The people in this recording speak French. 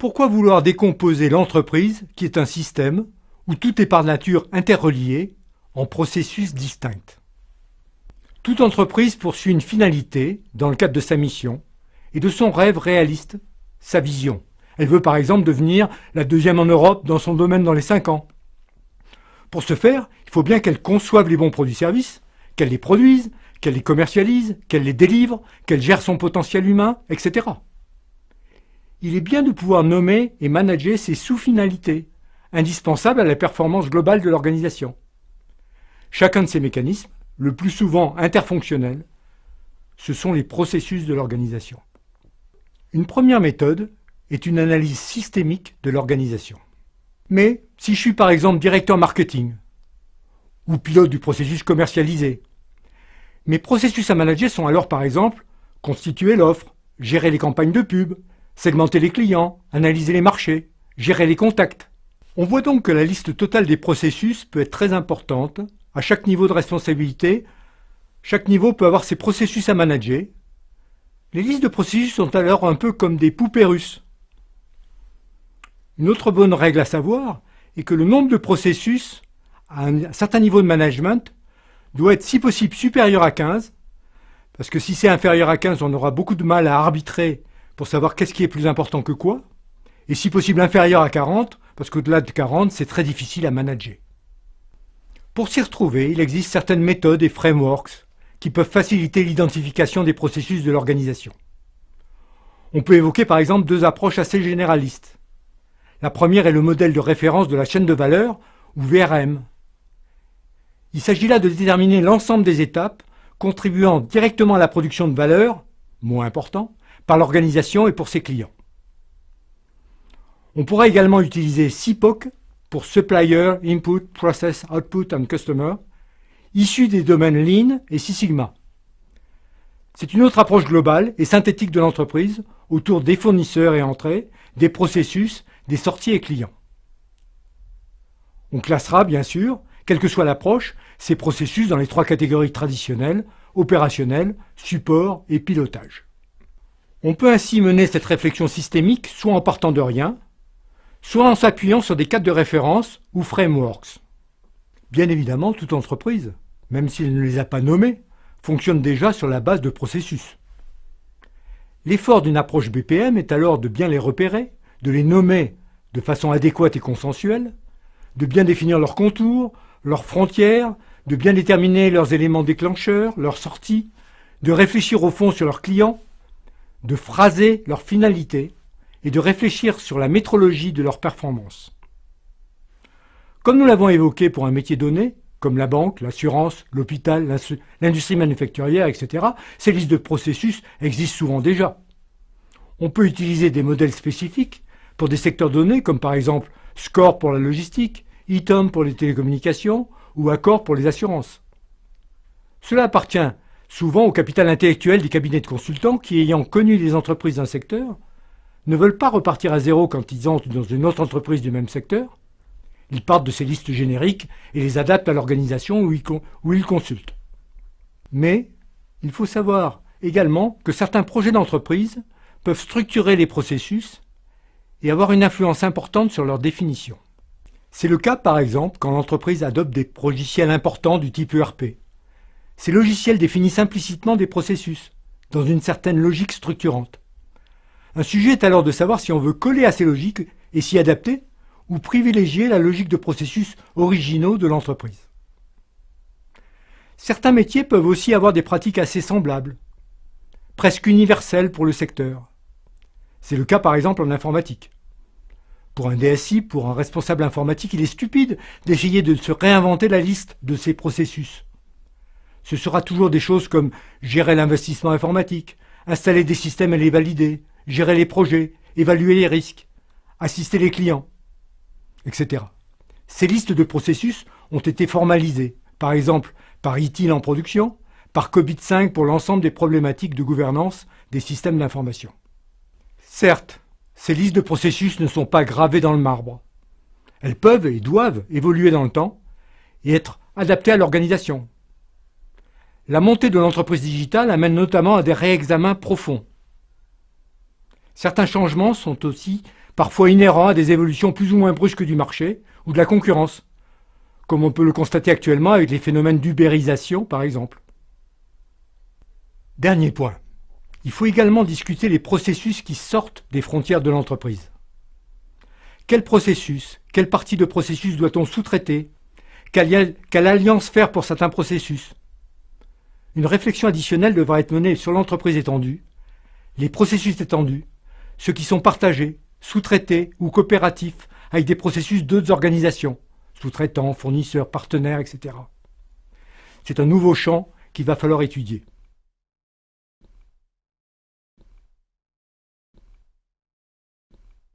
Pourquoi vouloir décomposer l'entreprise, qui est un système, où tout est par nature interrelié, en processus distincts? Toute entreprise poursuit une finalité dans le cadre de sa mission et de son rêve réaliste, sa vision. Elle veut par exemple devenir la deuxième en Europe dans son domaine dans les 5 ans. Pour ce faire, il faut bien qu'elle conçoive les bons produits-services, qu'elle les produise, qu'elle les commercialise, qu'elle les délivre, qu'elle gère son potentiel humain, etc. Il est bien de pouvoir nommer et manager ces sous-finalités, indispensables à la performance globale de l'organisation. Chacun de ces mécanismes, le plus souvent interfonctionnels, ce sont les processus de l'organisation. Une première méthode est une analyse systémique de l'organisation. Mais si je suis par exemple directeur marketing ou pilote du processus commercialisé, mes processus à manager sont alors par exemple constituer l'offre, gérer les campagnes de pub, segmenter les clients, analyser les marchés, gérer les contacts. On voit donc que la liste totale des processus peut être très importante. À chaque niveau de responsabilité, chaque niveau peut avoir ses processus à manager. Les listes de processus sont alors un peu comme des poupées russes. Une autre bonne règle à savoir est que le nombre de processus à un certain niveau de management doit être si possible supérieur à 15, parce que si c'est inférieur à 15, on aura beaucoup de mal à arbitrer pour savoir qu'est-ce qui est plus important que quoi, et si possible inférieur à 40, parce qu'au-delà de 40, c'est très difficile à manager. Pour s'y retrouver, il existe certaines méthodes et frameworks qui peuvent faciliter l'identification des processus de l'organisation. On peut évoquer par exemple 2 approches assez généralistes. La première est le modèle de référence de la chaîne de valeur, ou VRM. Il s'agit là de déterminer l'ensemble des étapes contribuant directement à la production de valeur, mot important, par l'organisation et pour ses clients. On pourra également utiliser SIPOC pour Supplier, Input, Process, Output and Customer, issu des domaines Lean et Six Sigma. C'est une autre approche globale et synthétique de l'entreprise autour des fournisseurs et entrées, des processus, des sorties et clients. On classera bien sûr, quelle que soit l'approche, ces processus dans les 3 catégories traditionnelles, opérationnel, support et pilotage. On peut ainsi mener cette réflexion systémique soit en partant de rien, soit en s'appuyant sur des cadres de référence ou frameworks. Bien évidemment, toute entreprise, même si elle ne les a pas nommés, fonctionne déjà sur la base de processus. L'effort d'une approche BPM est alors de bien les repérer, de les nommer de façon adéquate et consensuelle, de bien définir leurs contours, leurs frontières, de bien déterminer leurs éléments déclencheurs, leurs sorties, de réfléchir au fond sur leurs clients, de phraser leurs finalités et de réfléchir sur la métrologie de leur performance. Comme nous l'avons évoqué pour un métier donné, comme la banque, l'assurance, l'hôpital, l'industrie manufacturière, etc., ces listes de processus existent souvent déjà. On peut utiliser des modèles spécifiques pour des secteurs donnés, comme par exemple SCORE pour la logistique, ITOM pour les télécommunications ou Accor pour les assurances. Cela appartient souvent au capital intellectuel des cabinets de consultants qui, ayant connu les entreprises d'un secteur, ne veulent pas repartir à zéro quand ils entrent dans une autre entreprise du même secteur. Ils partent de ces listes génériques et les adaptent à l'organisation où ils consultent. Mais il faut savoir également que certains projets d'entreprise peuvent structurer les processus et avoir une influence importante sur leur définition. C'est le cas par exemple quand l'entreprise adopte des logiciels importants du type ERP. Ces logiciels définissent implicitement des processus, dans une certaine logique structurante. Un sujet est alors de savoir si on veut coller à ces logiques et s'y adapter, ou privilégier la logique de processus originaux de l'entreprise. Certains métiers peuvent aussi avoir des pratiques assez semblables, presque universelles pour le secteur. C'est le cas par exemple en informatique. Pour un DSI, pour un responsable informatique, il est stupide d'essayer de se réinventer la liste de ces processus. Ce sera toujours des choses comme gérer l'investissement informatique, installer des systèmes et les valider, gérer les projets, évaluer les risques, assister les clients, etc. Ces listes de processus ont été formalisées, par exemple par ITIL en production, par COVID-5 pour l'ensemble des problématiques de gouvernance des systèmes d'information. Certes, ces listes de processus ne sont pas gravées dans le marbre. Elles peuvent et doivent évoluer dans le temps et être adaptées à l'organisation. La montée de l'entreprise digitale amène notamment à des réexamens profonds. Certains changements sont aussi parfois inhérents à des évolutions plus ou moins brusques du marché ou de la concurrence, comme on peut le constater actuellement avec les phénomènes d'ubérisation par exemple. Dernier point, il faut également discuter les processus qui sortent des frontières de l'entreprise. Quel processus, quelle partie de processus doit-on sous-traiter? Quelle alliance faire pour certains processus? Une réflexion additionnelle devra être menée sur l'entreprise étendue, les processus étendus, ceux qui sont partagés, sous-traités ou coopératifs avec des processus d'autres organisations, sous-traitants, fournisseurs, partenaires, etc. C'est un nouveau champ qu'il va falloir étudier.